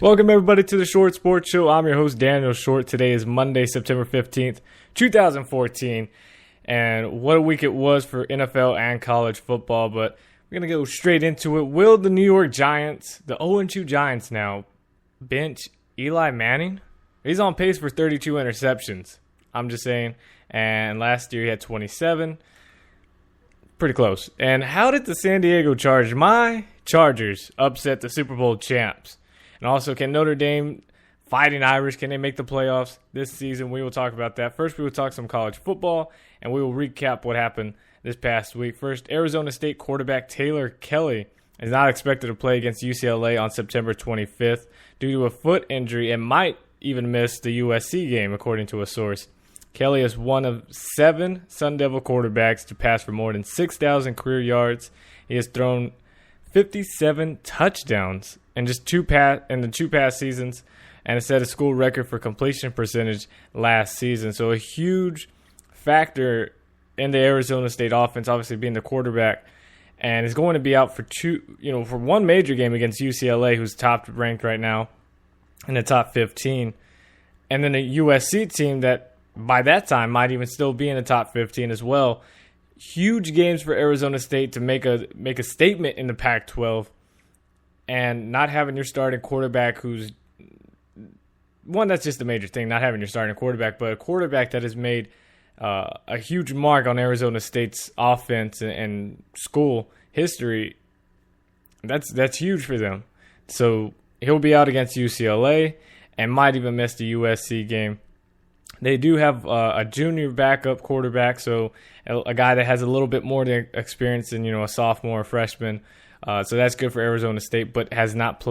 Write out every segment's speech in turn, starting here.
Welcome everybody to the Short Sports Show. I'm your host Daniel Short. Today is Monday, September 15th, 2014. And what a week it was for NFL and college football. But we're going to go straight into it. Will the New York Giants, the 0-2 Giants now, bench Eli Manning? He's on pace for 32 interceptions. I'm just saying. And last year he had 27. Pretty close. And how did the San Diego Chargers, my Chargers, upset the Super Bowl champs? And also, can Notre Dame, Fighting Irish, can they make the playoffs this season? We will talk about that. First, we will talk some college football, and we will recap what happened this past week. First, Arizona State quarterback Taylor Kelly is not expected to play against UCLA on September 25th due to a foot injury and might even miss the USC game, according to a source. Kelly is one of 7 Sun Devil quarterbacks to pass for more than 6,000 career yards. He has thrown 57 touchdowns in just two past seasons, and it set a school record for completion percentage last season. So a huge factor in the Arizona State offense, obviously being the quarterback, and is going to be out for for one major game against UCLA, who's top ranked right now in the top 15, and then a USC team that by that time might even still be in the top 15 as well. Huge games for Arizona State to make a statement in the Pac-12, and not having your starting quarterback who's one, that's just a major thing, not having your starting quarterback, but a quarterback that has made a huge mark on Arizona State's offense and school history. That's huge for them. So he'll be out against UCLA and might even miss the USC game. They do have a junior backup quarterback, so a guy that has a little bit more experience than a sophomore or freshman. So that's good for Arizona State, but has not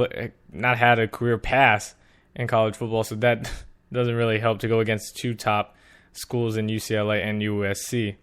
had a career pass in college football, so that doesn't really help to go against 2 top schools in UCLA and USC.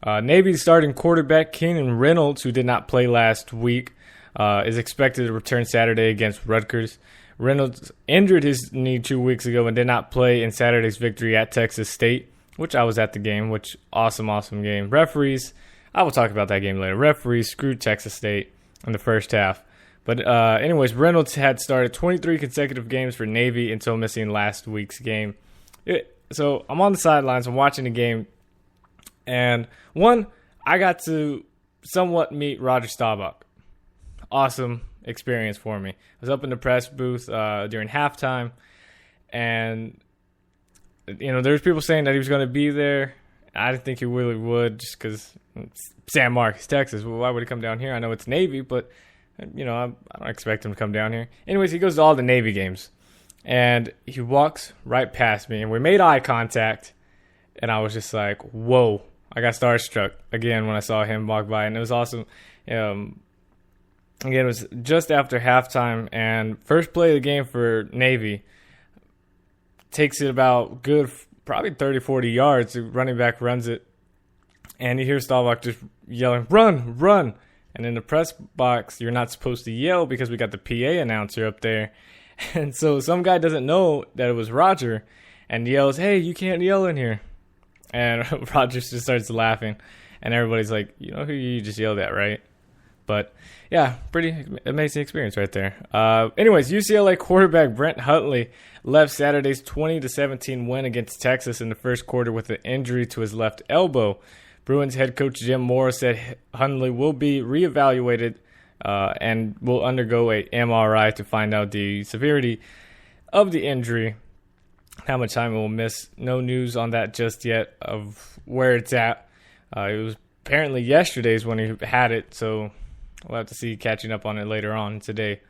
Navy's starting quarterback Keenan Reynolds, who did not play last week, is expected to return Saturday against Rutgers. Reynolds injured his knee 2 weeks ago and did not play in Saturday's victory at Texas State, which I was at the game, which awesome game. Referees, I will talk about that game later. Referees screwed Texas State in the first half. But anyways, Reynolds had started 23 consecutive games for Navy until missing last week's game. So I'm on the sidelines, I'm watching the game, and I got to somewhat meet Roger Staubach. Awesome experience for me. I was up in the press booth during halftime, and there's people saying that he was going to be there. I didn't think he really would, just because San Marcos, Texas. Well, why would he come down here? I know it's Navy, but I don't expect him to come down here. Anyways, he goes to all the Navy games, and he walks right past me, and we made eye contact, and I was just like, whoa. I got starstruck again when I saw him walk by, and it was awesome. Again, it was just after halftime, and first play of the game for Navy takes it about probably 30, 40 yards. The running back runs it, and you hear Staubach just yelling, run, run. And in the press box, you're not supposed to yell because we got the PA announcer up there. And so some guy doesn't know that it was Roger and yells, hey, you can't yell in here. And Roger just starts laughing, and everybody's like, you know who you just yelled at, right? But yeah, pretty amazing experience right there. Anyways, UCLA quarterback Brent Huntley left Saturday's 20-17 win against Texas in the first quarter with an injury to his left elbow. Bruins head coach Jim Mora said Huntley will be reevaluated and will undergo a MRI to find out the severity of the injury, how much time it will miss. No news on that just yet of where it's at. It was apparently yesterday's when he had it, so we'll have to see catching up on it later on today.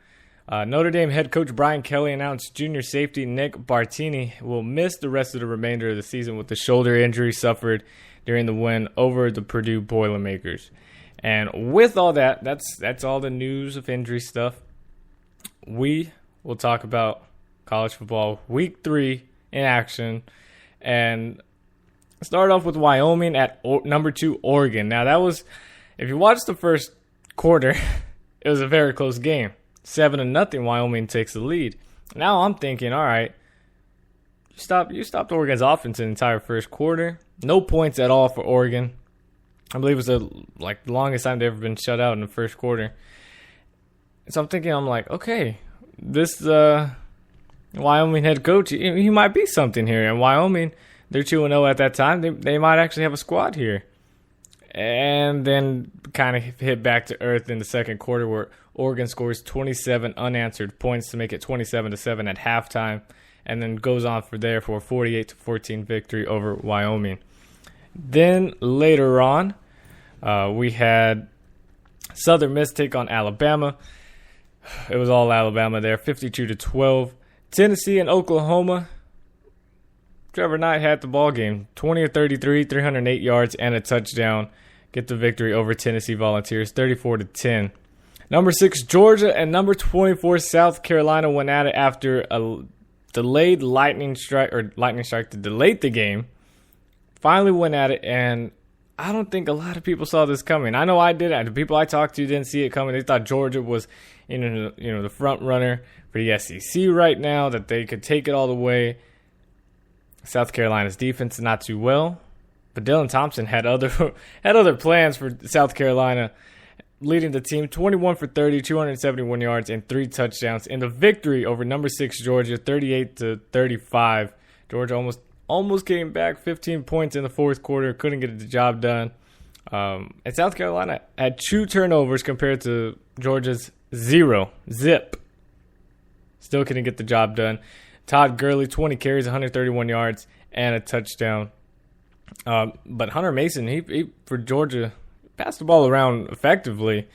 Notre Dame head coach Brian Kelly announced junior safety Nick Bartini will miss the rest of the remainder of the season with the shoulder injury suffered during the win over the Purdue Boilermakers. And with all that, that's all the news of injury stuff. We will talk about college football week 3 in action, and start off with Wyoming at number 2 Oregon. Now that was, if you watched the first quarter, it was a very close game. 7-0, Wyoming takes the lead. Now I'm thinking, all right, you stopped Oregon's offense in the entire first quarter. No points at all for Oregon. I believe it was the longest time they've ever been shut out in the first quarter. So I'm like, okay, this Wyoming head coach, he might be something here. And Wyoming, they're 2-0 at that time. They might actually have a squad here. And then kind of hit back to earth in the second quarter where Oregon scores 27 unanswered points to make it 27-7 at halftime. And then goes on for a 48-14 victory over Wyoming. Then later on, we had Southern Miss take on Alabama. It was all Alabama there, 52-12. Tennessee and Oklahoma. Trevor Knight had the ball game, 20-33, 308 yards and a touchdown. Get the victory over Tennessee Volunteers, 34-10. Number 6 Georgia and number 24 South Carolina went at it after a delayed lightning strike that delayed the game. Finally went at it, and I don't think a lot of people saw this coming. I know I did. The people I talked to didn't see it coming. They thought Georgia was, the front runner for the SEC right now, that they could take it all the way. South Carolina's defense is not too well, but Dylan Thompson had other plans for South Carolina, leading the team 21 for 30, 271 yards, and 3 touchdowns in the victory over number 6 Georgia, 38-35. Georgia almost came back, 15 points in the fourth quarter, couldn't get the job done. And South Carolina had 2 turnovers compared to Georgia's 0. Zip. Still couldn't get the job done. Todd Gurley, 20 carries, 131 yards, and a touchdown. But Hunter Mason, he for Georgia, passed the ball around effectively.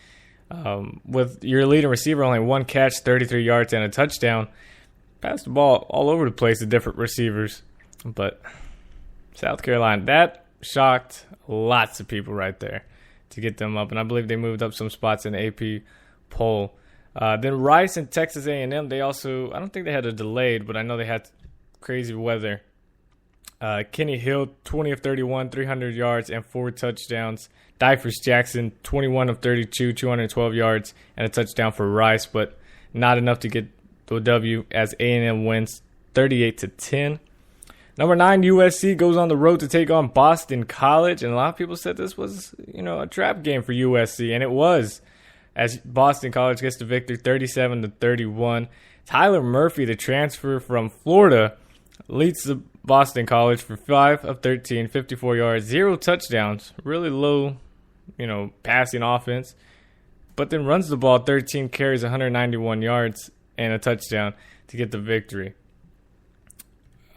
With your leading receiver only 1 catch, 33 yards, and a touchdown. Passed the ball all over the place to different receivers. But South Carolina, that shocked lots of people right there to get them up. And I believe they moved up some spots in the AP poll. Then Rice and Texas A&M, they also, I don't think they had a delayed, but I know they had crazy weather. Kenny Hill, 20 of 31, 300 yards, and 4 touchdowns. Dyfus Jackson, 21 of 32, 212 yards, and a touchdown for Rice, but not enough to get the W as A&M wins 38-10. Number 9, USC goes on the road to take on Boston College, and a lot of people said this was, a trap game for USC, and it was, as Boston College gets the victory 37-31. Tyler Murphy, the transfer from Florida, leads the Boston College for 5 of 13, 54 yards, 0 touchdowns, really low, passing offense, but then runs the ball 13 carries, 191 yards, and a touchdown to get the victory.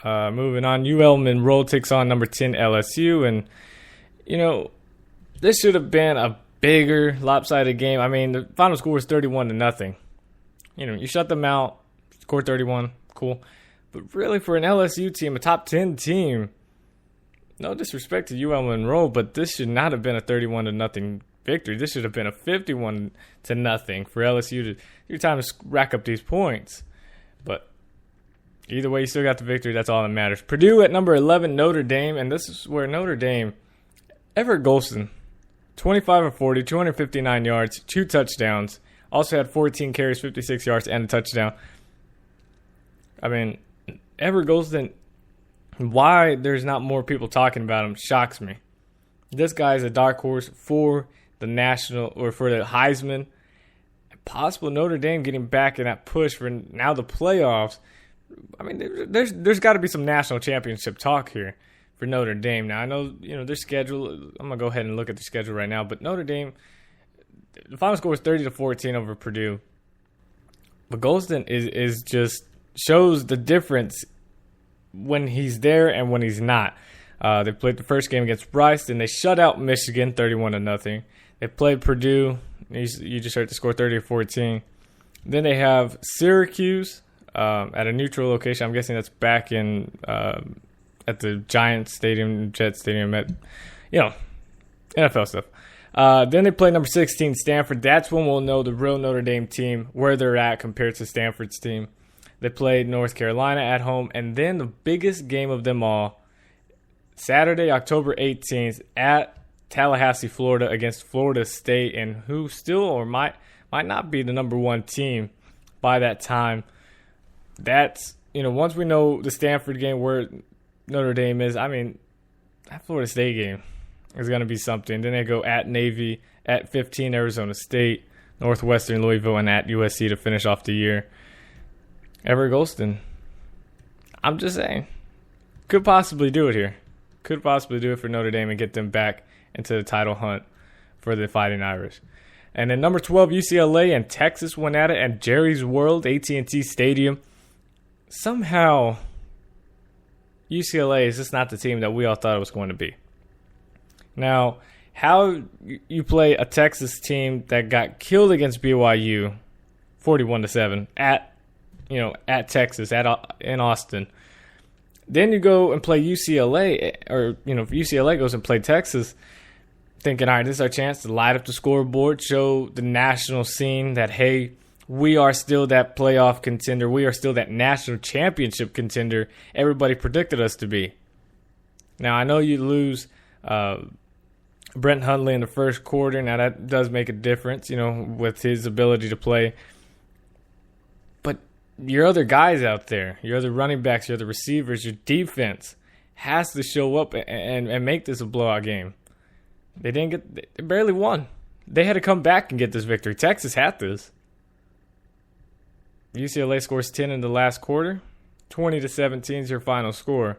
Moving on, UL Monroe takes on number 10 LSU, and this should have been a bigger lopsided game. I mean, the final score was 31-0. You shut them out, score 31, cool. But really, for an LSU team, a top 10 team, no disrespect to UL Monroe, but this should not have been a 31-0 victory. This should have been a 51-0 for LSU to your time to rack up these points. But either way, you still got the victory. That's all that matters. Purdue at number 11, Notre Dame, and this is where Notre Dame, Everett Golston, 25 of 40, 259 yards, 2 touchdowns. Also had 14 carries, 56 yards, and a touchdown. I mean, Everett Golston, why there's not more people talking about him shocks me. This guy is a dark horse for the national, or for the Heisman. Possible Notre Dame getting back in that push for now the playoffs. I mean, there's got to be some national championship talk here for Notre Dame. Now, I know, their schedule. I'm going to go ahead and look at the schedule right now. But Notre Dame, the final score was 30-14 over Purdue. But Golston is just shows the difference when he's there and when he's not. They played the first game against Rice, then they shut out Michigan 31-0. They played Purdue. You just heard the score 30-14. Then they have Syracuse at a neutral location. I'm guessing that's back in at the Giants Stadium, Jet Stadium, at NFL stuff. Then they play number 16 Stanford. That's when we'll know the real Notre Dame team, where they're at compared to Stanford's team. They played North Carolina at home, and then the biggest game of them all, Saturday, October 18th, at Tallahassee, Florida, against Florida State, and who still or might not be the number 1 team by that time. That's, once we know the Stanford game, where Notre Dame is, I mean, that Florida State game is going to be something. Then they go at Navy, at 15 Arizona State, Northwestern Louisville, and at USC to finish off the year. Everett Golston, I'm just saying. Could possibly do it here. Could possibly do it for Notre Dame and get them back into the title hunt for the Fighting Irish. And then number 12, UCLA and Texas went at it at Jerry's World, AT&T Stadium. Somehow, UCLA is just not the team that we all thought it was going to be. Now, how you play a Texas team that got killed against BYU 41-7 at Texas, in Austin. Then you go and play UCLA, or if UCLA goes and play Texas, thinking, all right, this is our chance to light up the scoreboard, show the national scene that, hey, we are still that playoff contender. We are still that national championship contender everybody predicted us to be. Now, I know you lose Brent Hundley in the first quarter. Now, that does make a difference, with his ability to play. But your other guys out there, your other running backs, your other receivers, your defense has to show up and make this a blowout game. They barely won. They had to come back and get this victory. Texas had this. UCLA scores 10 in the last quarter. 20-17 is your final score.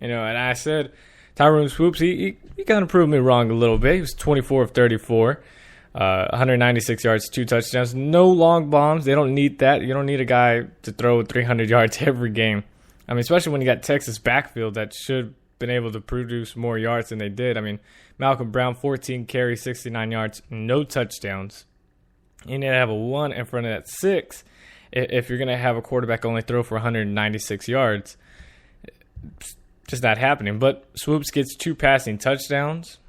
And I said Tyrone Swoops, he kind of proved me wrong a little bit. He was 24 of 34, 196 yards, 2 touchdowns. No long bombs. They don't need that. You don't need a guy to throw 300 yards every game. I mean, especially when you got Texas backfield that should have been able to produce more yards than they did. I mean, Malcolm Brown, 14 carries, 69 yards, no touchdowns. You need to have a 1 in front of that 6 if you're going to have a quarterback only throw for 196 yards. It's just not happening. But Swoops gets 2 passing touchdowns.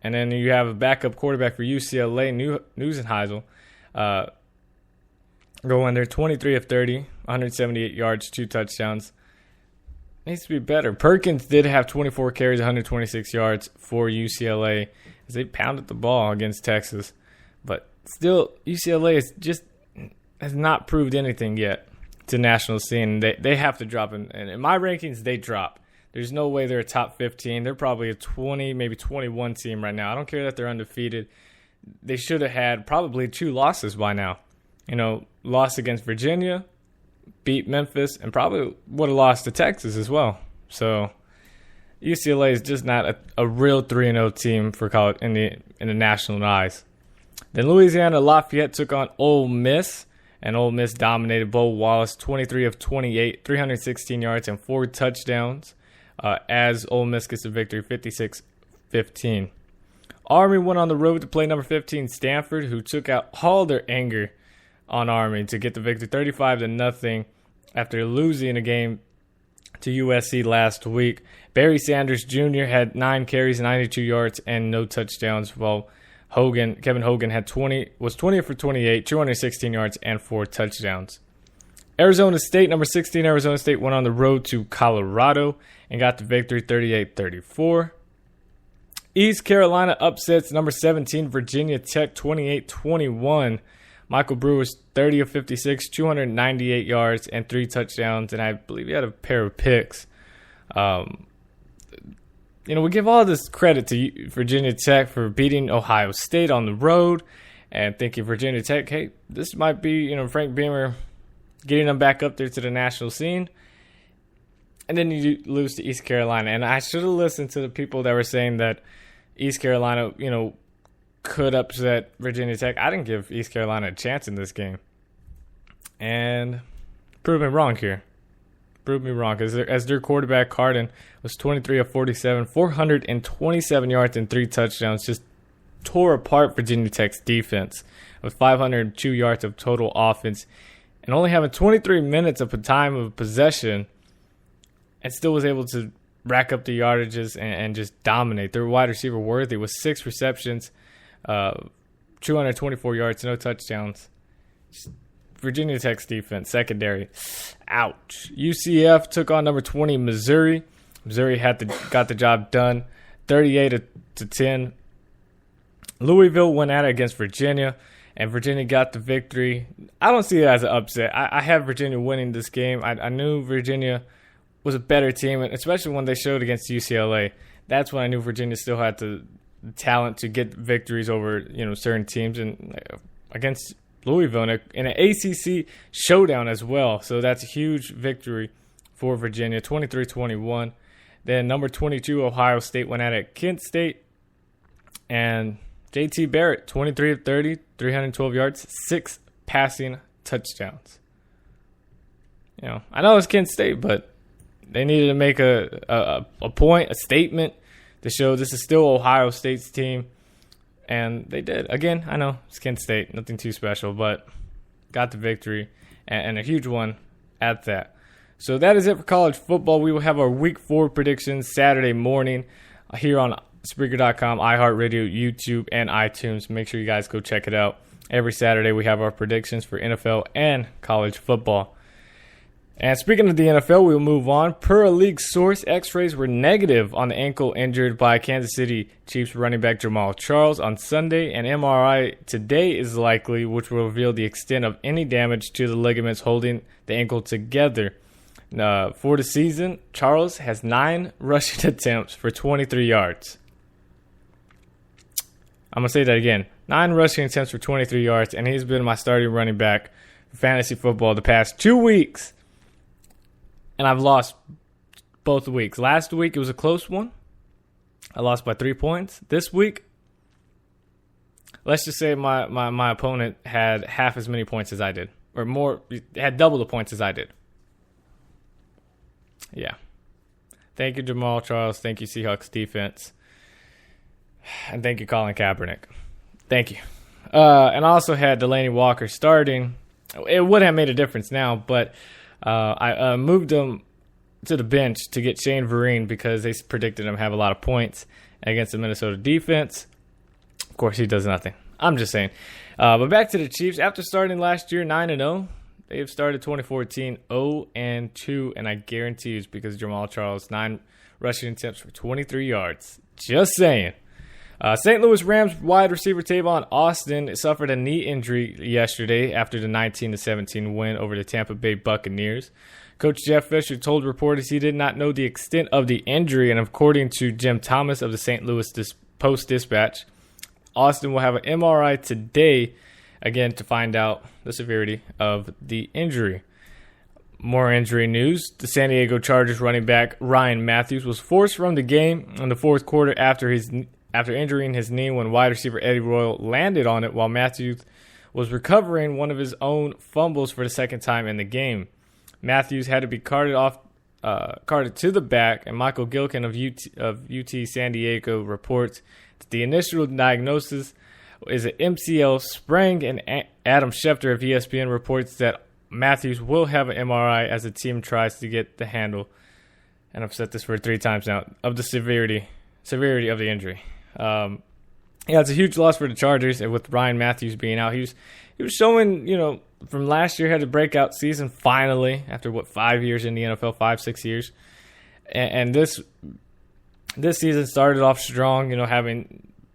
And then you have a backup quarterback for UCLA, Neusenheisel, go in there 23 of 30, 178 yards, 2 touchdowns. Needs to be better. Perkins did have 24 carries, 126 yards for UCLA as they pounded the ball against Texas. But still, UCLA has not proved anything yet to national scene. They have to drop. And in my rankings, they drop. There's no way they're a top 15. They're probably a 20, maybe 21 team right now. I don't care that they're undefeated. They should have had probably 2 losses by now. Loss against Virginia, beat Memphis, and probably would have lost to Texas as well. So UCLA is just not a real 3-0 team for college in the national eyes. Then Louisiana Lafayette took on Ole Miss, and Ole Miss dominated. Bo Wallace, 23 of 28, 316 yards, and 4 touchdowns as Ole Miss gets the victory, 56-15. Army went on the road to play number 15 Stanford, who took out all their anger on Army to get the victory, 35-0 after losing a game to USC last week. Barry Sanders Jr. had 9 carries, 92 yards, and no touchdowns, while Kevin Hogan was 20 for 28, 216 yards, and 4 touchdowns. Arizona State, number 16, Arizona State went on the road to Colorado and got the victory, 38-34. East Carolina upsets number 17, Virginia Tech, 28-21. Michael Brewer's 30 of 56, 298 yards, and 3 touchdowns, and I believe he had a pair of picks. We give all this credit to Virginia Tech for beating Ohio State on the road and thinking Virginia Tech, hey, this might be, Frank Beamer getting them back up there to the national scene. And then you lose to East Carolina. And I should have listened to the people that were saying that East Carolina, could upset Virginia Tech. I didn't give East Carolina a chance in this game. And prove me wrong here. Prove me wrong. As their quarterback, Cardin, was 23 of 47, 427 yards and 3 touchdowns. Just tore apart Virginia Tech's defense with 502 yards of total offense. And only having 23 minutes of a time of possession, and still was able to rack up the yardages and just dominate. Their wide receiver Worthy was 6 receptions, 224 yards, no touchdowns. Virginia Tech's defense, secondary, ouch. UCF took on number 20 Missouri. Missouri got the job done, 38-10. Louisville went at it against Virginia, and Virginia got the victory. I don't see it as an upset. I have Virginia winning this game. I knew Virginia was a better team, especially when they showed against UCLA. That's when I knew Virginia still had the talent to get victories over certain teams. And against Louisville in an ACC showdown as well. So that's a huge victory for Virginia, 23-21. Then number 22, Ohio State went at Kent State. And J.T. Barrett, 23 of 30, 312 yards, 6 passing touchdowns. I know it's Kent State, but they needed to make a point, a statement to show this is still Ohio State's team. And they did. Again, I know it's Kent State, nothing too special, but got the victory and a huge one at that. So that is it for college football. We will have our Week 4 predictions Saturday morning here on Spreaker.com, iHeartRadio, YouTube, and iTunes. Make sure you guys go check it out. Every Saturday we have our predictions for NFL and college football. And speaking of the NFL, we'll move on. Per a league source, x-rays were negative on the ankle injured by Kansas City Chiefs running back Jamal Charles on Sunday. An MRI today is likely, which will reveal the extent of any damage to the ligaments holding the ankle together. For the season, Charles has 9 rushing attempts for 23 yards. I'm going to say that again. 9 rushing attempts for 23 yards, and he's been my starting running back for fantasy football the past 2 weeks. And I've lost both weeks. Last week, it was a close one. I lost by 3 points. This week, let's just say my opponent had half as many points as I did. Or more, had double the points as I did. Yeah. Thank you, Jamal Charles. Thank you, Seahawks defense. And thank you, Colin Kaepernick. Thank you. And I also had Delaney Walker starting. It would have made a difference now, but I moved him to the bench to get Shane Vereen because they predicted him have a lot of points against the Minnesota defense. Of course, he does nothing. I'm just saying. But back to the Chiefs. After starting last year 9-0, they have started 2014 0-2, and I guarantee it's because Jamal Charles, 9 rushing attempts for 23 yards. Just saying. St. Louis Rams wide receiver Tavon Austin suffered a knee injury yesterday after the 19-17 win over the Tampa Bay Buccaneers. Coach Jeff Fisher told reporters he did not know the extent of the injury, and according to Jim Thomas of the St. Louis Post-Dispatch, Austin will have an MRI today, again, to find out the severity of the injury. More injury news. The San Diego Chargers running back Ryan Matthews was forced from the game in the fourth quarter after injuring his knee when wide receiver Eddie Royal landed on it while Matthews was recovering one of his own fumbles for the second time in the game. Matthews had to be carted to the back, and Michael Gilkin of UT San Diego reports that the initial diagnosis is an MCL sprain, and Adam Schefter of ESPN reports that Matthews will have an MRI as the team tries to get the handle, and I've said this for 3 times now, of the severity of the injury. It's a huge loss for the Chargers, and with Ryan Matthews being out, he was showing, from last year, had a breakout season finally after 5 years in the NFL, 5-6 years, and this season started off strong.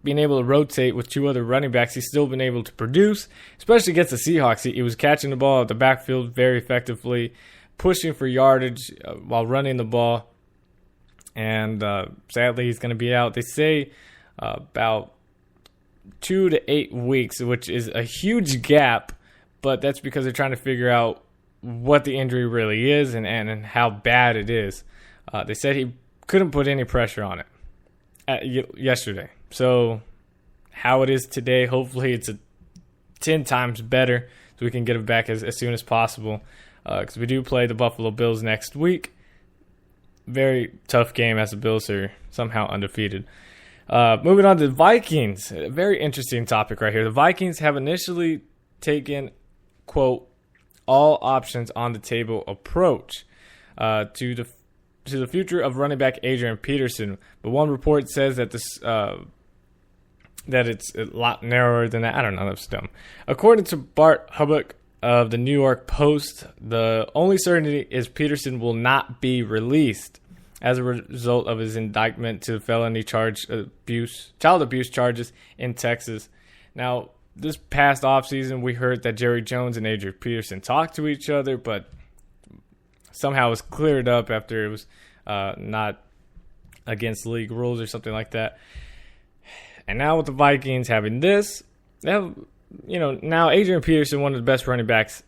Being able to rotate with 2 other running backs, he's still been able to produce, especially against the Seahawks. He was catching the ball at the backfield very effectively, pushing for yardage while running the ball. And sadly, he's going to be out. They say about 2 to 8 weeks, which is a huge gap, but that's because they're trying to figure out what the injury really is and how bad it is. They said he couldn't put any pressure on it yesterday. So how it is today, hopefully it's 10 times better so we can get it back as soon as possible because we do play the Buffalo Bills next week. Very tough game as the Bills are somehow undefeated. Moving on to the Vikings. A very interesting topic right here. The Vikings have initially taken, quote, all options on the table approach to the future of running back Adrian Peterson. But one report says that that it's a lot narrower than that. I don't know. That's dumb. According to Bart Hubbock of the New York Post, the only certainty is Peterson will not be released as a result of his indictment to felony child abuse charges in Texas. Now, this past offseason, we heard that Jerry Jones and Adrian Peterson talked to each other, but somehow it was cleared up after it was not against league rules or something like that. And now with the Vikings having this, they have now Adrian Peterson, one of the best running backs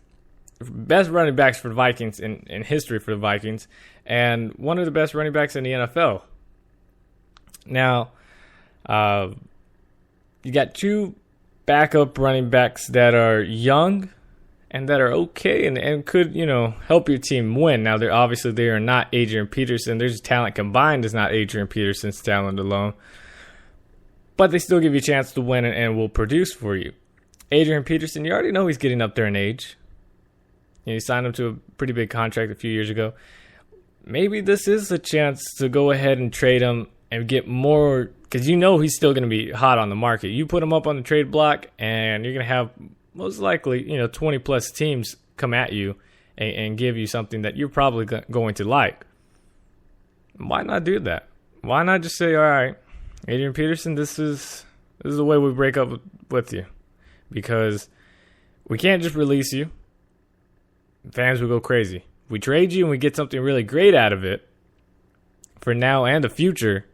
for the Vikings in history for the Vikings, and one of the best running backs in the NFL. Now, you got two backup running backs that are young and that are okay and could, help your team win. Now, they are not Adrian Peterson. Their talent combined is not Adrian Peterson's talent alone. But they still give you a chance to win and will produce for you. Adrian Peterson, you already know he's getting up there in age. You signed him to a pretty big contract a few years ago. Maybe this is a chance to go ahead and trade him and get more, because he's still going to be hot on the market. You put him up on the trade block, and you're going to have most likely, 20-plus teams come at you and give you something that you're probably going to like. Why not do that? Why not just say, all right, Adrian Peterson, this is the way we break up with you, because we can't just release you. Fans will go crazy. We trade you and we get something really great out of it for now and the future.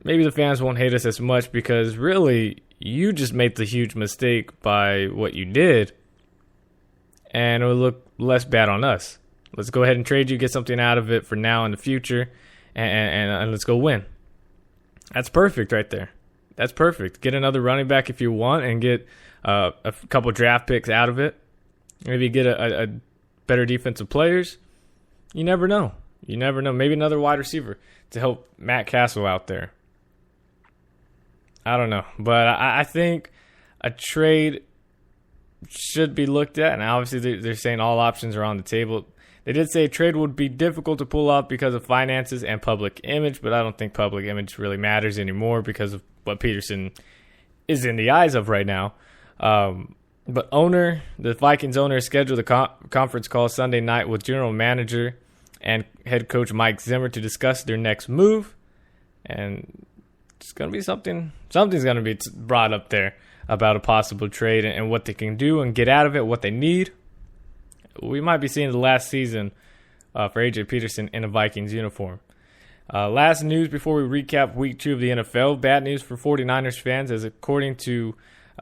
Maybe the fans won't hate us as much because really you just made the huge mistake by what you did, and it will look less bad on us. Let's go ahead and trade you, get something out of it for now and the future, and let's go win. That's perfect right there. That's perfect. Get another running back if you want and get a couple draft picks out of it. Maybe get a better defensive players. You never know. Maybe another wide receiver to help Matt Castle out there. I don't know. But I think a trade should be looked at. And obviously they're saying all options are on the table. They did say trade would be difficult to pull off because of finances and public image. But I don't think public image really matters anymore because of what Peterson is in the eyes of right now. But the Vikings owner scheduled a conference call Sunday night with general manager and head coach Mike Zimmer to discuss their next move. And it's going to be something's going to be brought up there about a possible trade and what they can do and get out of it, what they need. We might be seeing the last season for AJ Peterson in a Vikings uniform. Last news before we recap week 2 of the NFL. Bad news for 49ers fans, as according to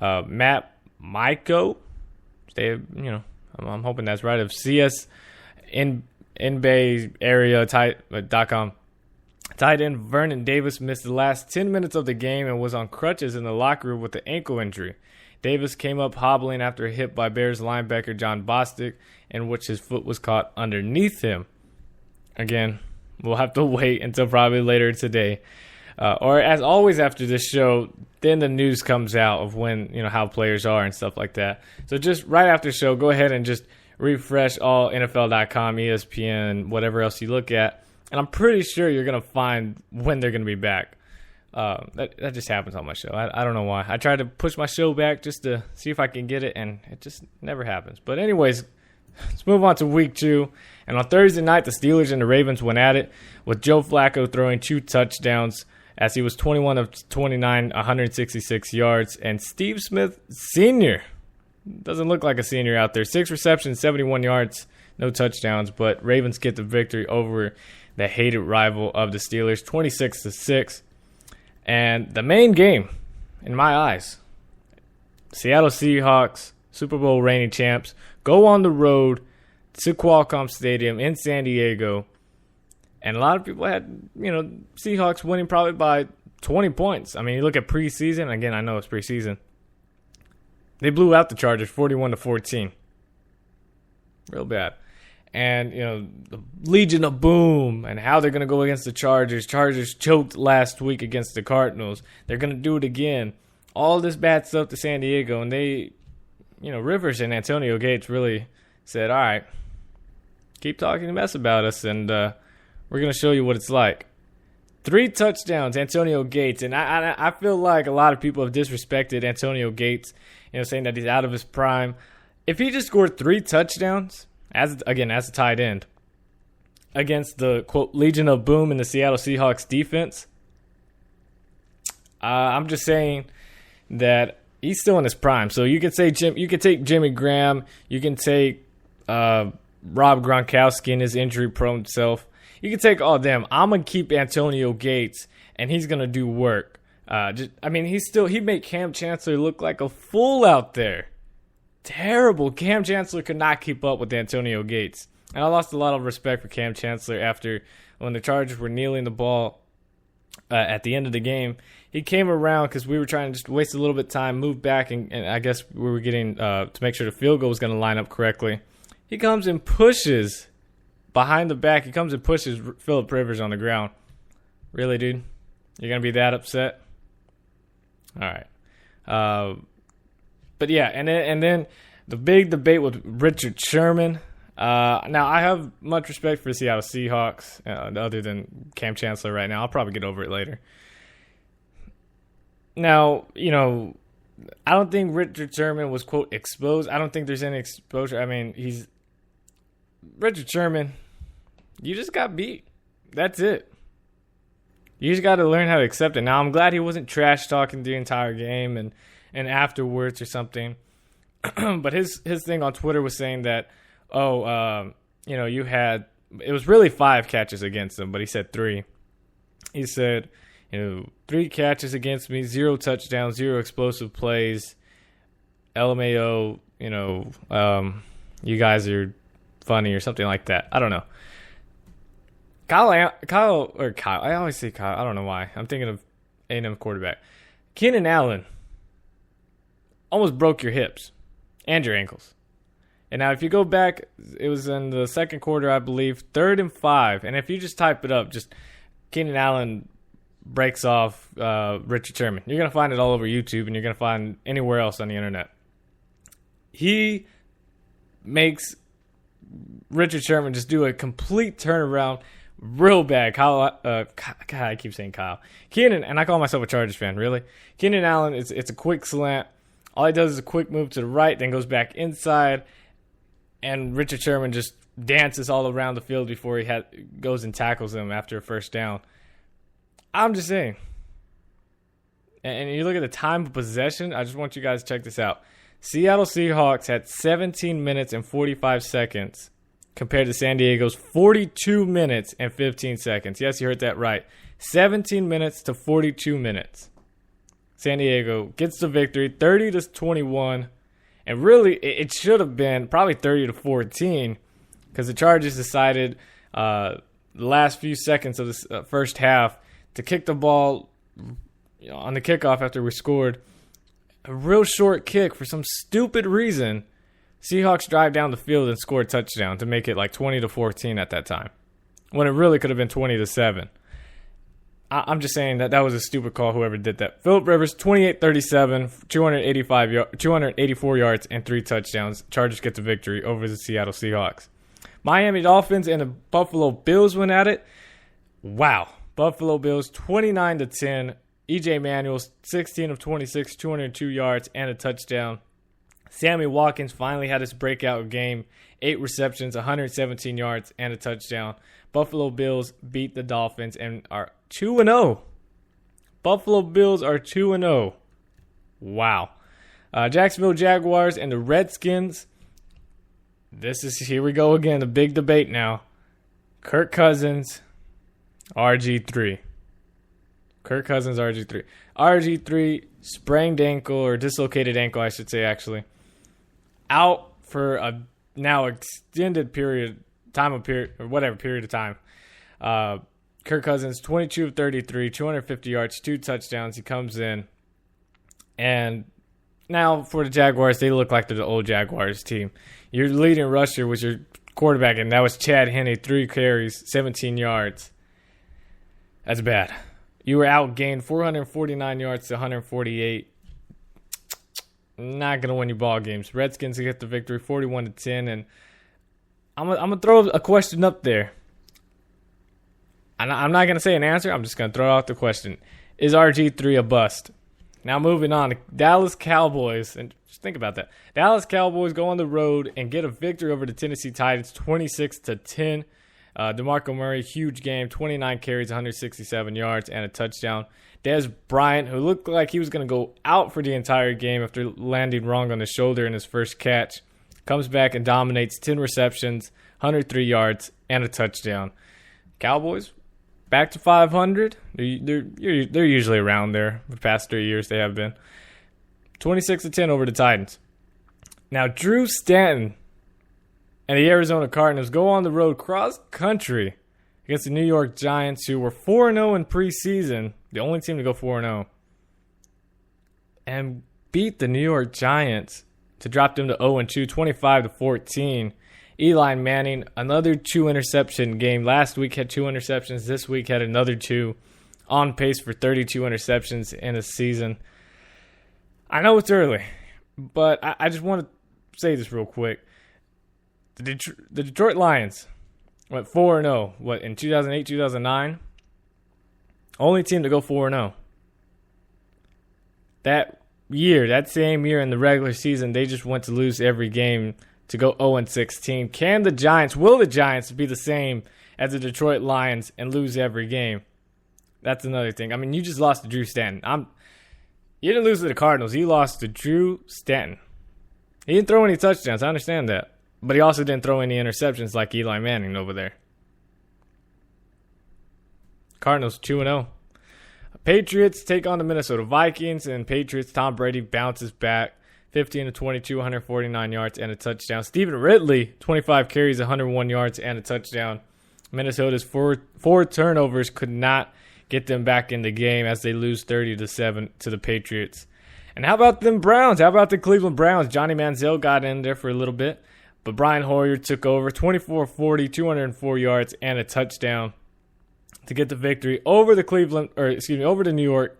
Matt Myko, I'm hoping that's right, of CSNBayArea.com. Tight end Vernon Davis missed the last 10 minutes of the game and was on crutches in the locker room with an ankle injury. Davis came up hobbling after a hit by Bears linebacker John Bostic, in which his foot was caught underneath him. Again, we'll have to wait until probably later today. Or as always after this show, then the news comes out of when, how players are and stuff like that. So just right after the show, go ahead and just refresh all NFL.com, ESPN, whatever else you look at. And I'm pretty sure you're going to find when they're going to be back. That just happens on my show. I don't know why. I tried to push my show back just to see if I can get it, and it just never happens. But anyways, let's move on to week 2. And on Thursday night, the Steelers and the Ravens went at it with Joe Flacco throwing 2 touchdowns as he was 21 of 29, 166 yards. And Steve Smith Sr. doesn't look like a senior out there. 6 receptions, 71 yards, no touchdowns. But Ravens get the victory over the hated rival of the Steelers, 26-6. And the main game, in my eyes, Seattle Seahawks, Super Bowl reigning champs, go on the road to Qualcomm Stadium in San Diego. And a lot of people had, Seahawks winning probably by 20 points. I mean, you look at preseason. Again, I know it's preseason. They blew out the Chargers 41-14. Real bad. And, the Legion of Boom and how they're going to go against the Chargers. Chargers choked last week against the Cardinals. They're going to do it again. All this bad stuff to San Diego. And they, Rivers and Antonio Gates really said, all right, keep talking mess about us, and we're going to show you what it's like. 3 touchdowns, Antonio Gates. And I feel like a lot of people have disrespected Antonio Gates, saying that he's out of his prime. If he just scored 3 touchdowns, as a tight end, against the, quote, Legion of Boom in the Seattle Seahawks defense, I'm just saying that he's still in his prime. So you could say you could take Jimmy Graham, you can take Rob Gronkowski and his injury-prone self. You can take all of them. I'm going to keep Antonio Gates, and he's going to do work He made Cam Chancellor look like a fool out there. Terrible. Cam Chancellor could not keep up with Antonio Gates. And I lost a lot of respect for Cam Chancellor after when the Chargers were kneeling the ball at the end of the game. He came around because we were trying to just waste a little bit of time, move back, and I guess we were getting to make sure the field goal was going to line up correctly. He comes and pushes behind the back. He comes and pushes Phillip Rivers on the ground. Really, dude? You're going to be that upset? All right. But yeah, and then the big debate with Richard Sherman. Now, I have much respect for the Seattle Seahawks, other than Cam Chancellor right now. I'll probably get over it later. Now, I don't think Richard Sherman was, quote, exposed. I don't think there's any exposure. I mean, Richard Sherman, you just got beat. That's it. You just got to learn how to accept it. Now, I'm glad he wasn't trash talking the entire game and afterwards or something. But his thing on Twitter was saying that, it was really 5 catches against him, but he said 3. He said, 3 catches against me, 0 touchdowns, 0 explosive plays. LMAO, you guys are funny or something like that. I don't know. Kyle, I always say Kyle. I don't know why. I'm thinking of A&M quarterback. Keenan Allen almost broke your hips and your ankles. And now if you go back, it was in the second quarter, I believe, 3rd and 5. And if you just type it up, just Keenan Allen breaks off Richard Sherman. You're going to find it all over YouTube, and you're going to find anywhere else on the internet. He makes Richard Sherman just do a complete turnaround real bad. God, I keep saying Kyle. Keenan, and I call myself a Chargers fan, really. Keenan Allen, it's a quick slant. All he does is a quick move to the right, then goes back inside, and Richard Sherman just dances all around the field before he goes and tackles him after a first down. I'm just saying. And you look at the time of possession, I just want you guys to check this out. Seattle Seahawks had 17 minutes and 45 seconds compared to San Diego's 42 minutes and 15 seconds. Yes, you heard that right. 17 minutes to 42 minutes. San Diego gets the victory, 30-21. And really, it should have been probably 30-14 because the Chargers decided the last few seconds of the first half to kick the ball on the kickoff after we scored. A real short kick for some stupid reason. Seahawks drive down the field and score a touchdown to make it like 20-14 at that time, when it really could have been 20-7. I'm just saying that was a stupid call, whoever did that. Phillip Rivers, 28-37, 284 yards, and 3 touchdowns. Chargers get the victory over the Seattle Seahawks. Miami Dolphins and the Buffalo Bills went at it. Wow. Buffalo Bills, 29-10. E.J. Manuel, 16 of 26, 202 yards, and a touchdown. Sammy Watkins finally had his breakout game. 8 receptions, 117 yards, and a touchdown. Buffalo Bills beat the Dolphins and are 2-0. Buffalo Bills are 2-0. Wow. Jacksonville Jaguars and the Redskins. Here we go again, the big debate now. Kirk Cousins, RG3. Kirk Cousins, RG3. RG3 sprained ankle, or dislocated ankle, I should say, actually. Out for a now extended period of time. Kirk Cousins, 22 of 33, 250 yards, 2 touchdowns. He comes in. And now for the Jaguars, they look like they're the old Jaguars team. Your leading rusher was your quarterback, and that was Chad Henne, 3 carries, 17 yards. That's bad. You were outgained 449 yards to 148. Not going to win you ball games. Redskins get the victory 41-10. And I'm going to throw a question up there. I'm not going to say an answer. I'm just going to throw out the question. Is RG3 a bust? Now moving on. Dallas Cowboys. And just think about that. Dallas Cowboys go on the road and get a victory over the Tennessee Titans 26-10. DeMarco Murray, huge game, 29 carries, 167 yards, and a touchdown. Dez Bryant, who looked like he was going to go out for the entire game after landing wrong on his shoulder in his first catch, comes back and dominates 10 receptions, 103 yards, and a touchdown. Cowboys, back to 500. They're usually around there. The past 3 years they have been 26-10 over the Titans. Now Drew Stanton and the Arizona Cardinals go on the road cross country against the New York Giants, who were 4-0 in preseason, the only team to go 4-0, and beat the New York Giants to drop them to 0-2, 25-14. Eli Manning, another 2-interception game. Last week had 2 interceptions. This week had another 2. On pace for 32 interceptions in a season. I know it's early, but I just want to say this real quick. The Detroit Lions went 4-0, in 2008, 2009? Only team to go 4-0. That same year in the regular season, they just went to lose every game to go 0-16. Will the Giants be the same as the Detroit Lions and lose every game? That's another thing. I mean, you just lost to Drew Stanton. You didn't lose to the Cardinals. You lost to Drew Stanton. He didn't throw any touchdowns. I understand that. But he also didn't throw any interceptions like Eli Manning over there. Cardinals 2-0. Patriots take on the Minnesota Vikings, and Patriots, Tom Brady bounces back. 15-22, 149 yards and a touchdown. Stephen Ridley, 25 carries, 101 yards and a touchdown. Minnesota's four turnovers could not get them back in the game as they lose 30-7 to the Patriots. And how about them Browns? How about the Cleveland Browns? Johnny Manziel got in there for a little bit, but Brian Hoyer took over, 24-40, 204 yards and a touchdown to get the victory over the New York.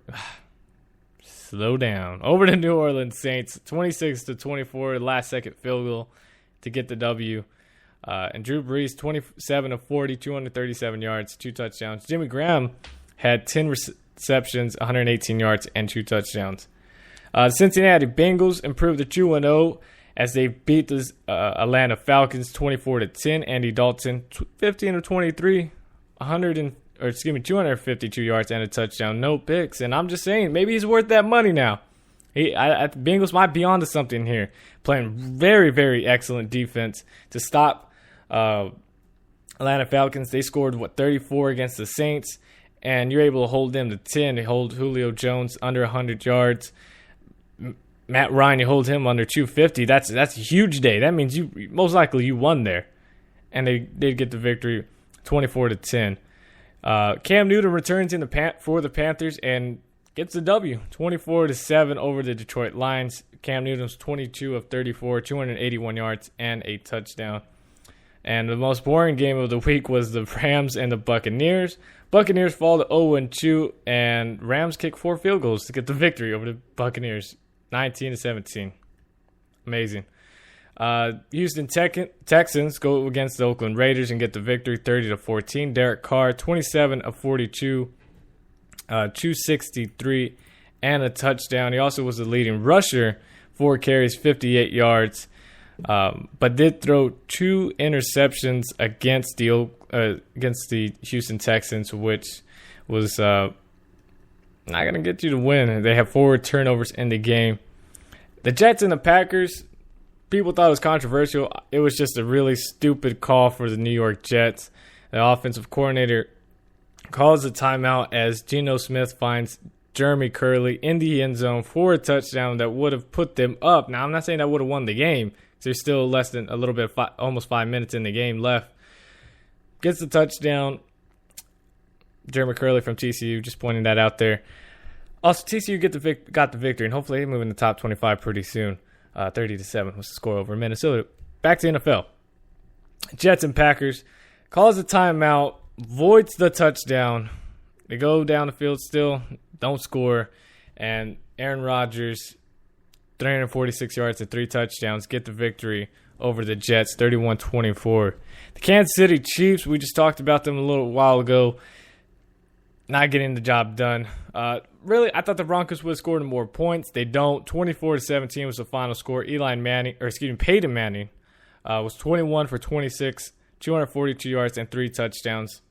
Slow down. Over the New Orleans Saints, 26-24, last second field goal to get the W. And Drew Brees, 27 of 40, 237 yards, 2 touchdowns. Jimmy Graham had 10 receptions, 118 yards, and 2 touchdowns. The Cincinnati Bengals improved to 2-0 as they beat the Atlanta Falcons 24-10. Andy Dalton, 15 of 23, 252 yards and a touchdown, no picks. And I'm just saying, maybe he's worth that money now. The Bengals might be onto something here. Playing very, very excellent defense to stop Atlanta Falcons. They scored, 34 against the Saints, and you're able to hold them to 10. They hold Julio Jones under 100 yards. Matt Ryan, you hold him under 250. That's a huge day. That means most likely you won there. And they did get the victory, 24-10. Cam Newton returns for the Panthers and gets the W, 24-7 over the Detroit Lions. Cam Newton's 22 of 34, 281 yards and a touchdown. And the most boring game of the week was the Rams and the Buccaneers. Buccaneers fall to 0-2, and Rams kick 4 field goals to get the victory over the Buccaneers, 19-17. Amazing. Houston Texans go against the Oakland Raiders and get the victory, 30-14. Derek Carr, 27 of 42, 263, and a touchdown. He also was the leading rusher, 4 carries, 58 yards, but did throw 2 interceptions against the Houston Texans, which was not going to get you to win. They have 4 turnovers in the game. The Jets and the Packers, people thought it was controversial. It was just a really stupid call for the New York Jets. The offensive coordinator calls a timeout as Geno Smith finds Jeremy Curley in the end zone for a touchdown that would have put them up. Now, I'm not saying that would have won the game. There's still less than almost 5 minutes in the game left. Gets the touchdown. Jeremy Curley from TCU, just pointing that out there. Also, TCU got the victory, and hopefully they move in the top 25 pretty soon. 30-7 was the score over Minnesota. Back to NFL. Jets and Packers. Calls a timeout. Voids the touchdown. They go down the field still. Don't score. And Aaron Rodgers, 346 yards and 3 touchdowns. Get the victory over the Jets, 31-24. The Kansas City Chiefs, we just talked about them a little while ago. Not getting the job done. Really, I thought the Broncos would have scored more points. They don't. 24-17 was the final score. Peyton Manning was 21 for 26, 242 yards and 3 touchdowns.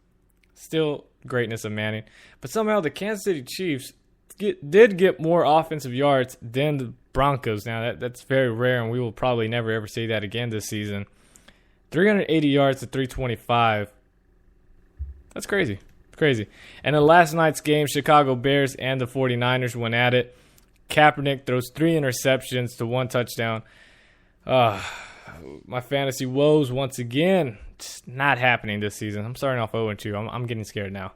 Still greatness of Manning. But somehow the Kansas City Chiefs did get more offensive yards than the Broncos. Now, that's very rare, and we will probably never, ever see that again this season. 380 yards to 325. That's crazy. Crazy. And in last night's game, Chicago Bears and the 49ers went at it. Kaepernick throws 3 interceptions to 1 touchdown. My fantasy woes once again. It's not happening this season. I'm starting off 0-2. I'm getting scared now.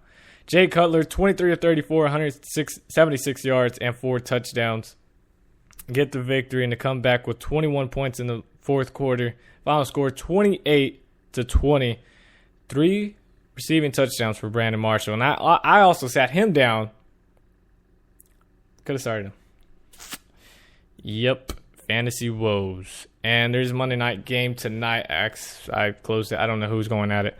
Jay Cutler, 23 of 34, 176 yards, and 4 touchdowns. Get the victory and to come back with 21 points in the fourth quarter. Final score 28-20. 3 receiving touchdowns for Brandon Marshall. And I also sat him down. Could have started him. Yep. Fantasy woes. And there's a Monday night game tonight. I closed it. I don't know who's going at it.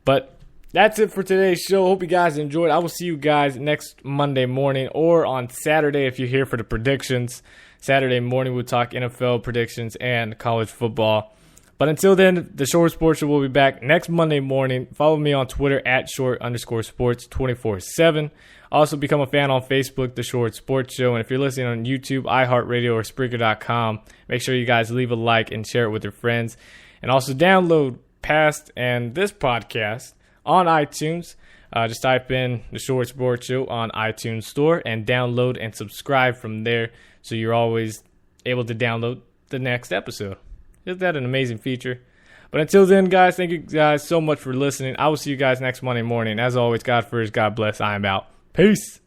But that's it for today's show. Hope you guys enjoyed. I will see you guys next Monday morning or on Saturday if you're here for the predictions. Saturday morning we'll talk NFL predictions and college football. But until then, the Short Sports Show will be back next Monday morning. Follow me on Twitter at @short_sports 24/7. Also become a fan on Facebook, The Short Sports Show. And if you're listening on YouTube, iHeartRadio, or Spreaker.com, make sure you guys leave a like and share it with your friends. And also download past and this podcast on iTunes. Just type in The Short Sports Show on iTunes Store and download and subscribe from there so you're always able to download the next episode. Isn't that an amazing feature? But until then, guys, thank you guys so much for listening. I will see you guys next Monday morning. As always, God first, God bless. I am out. Peace.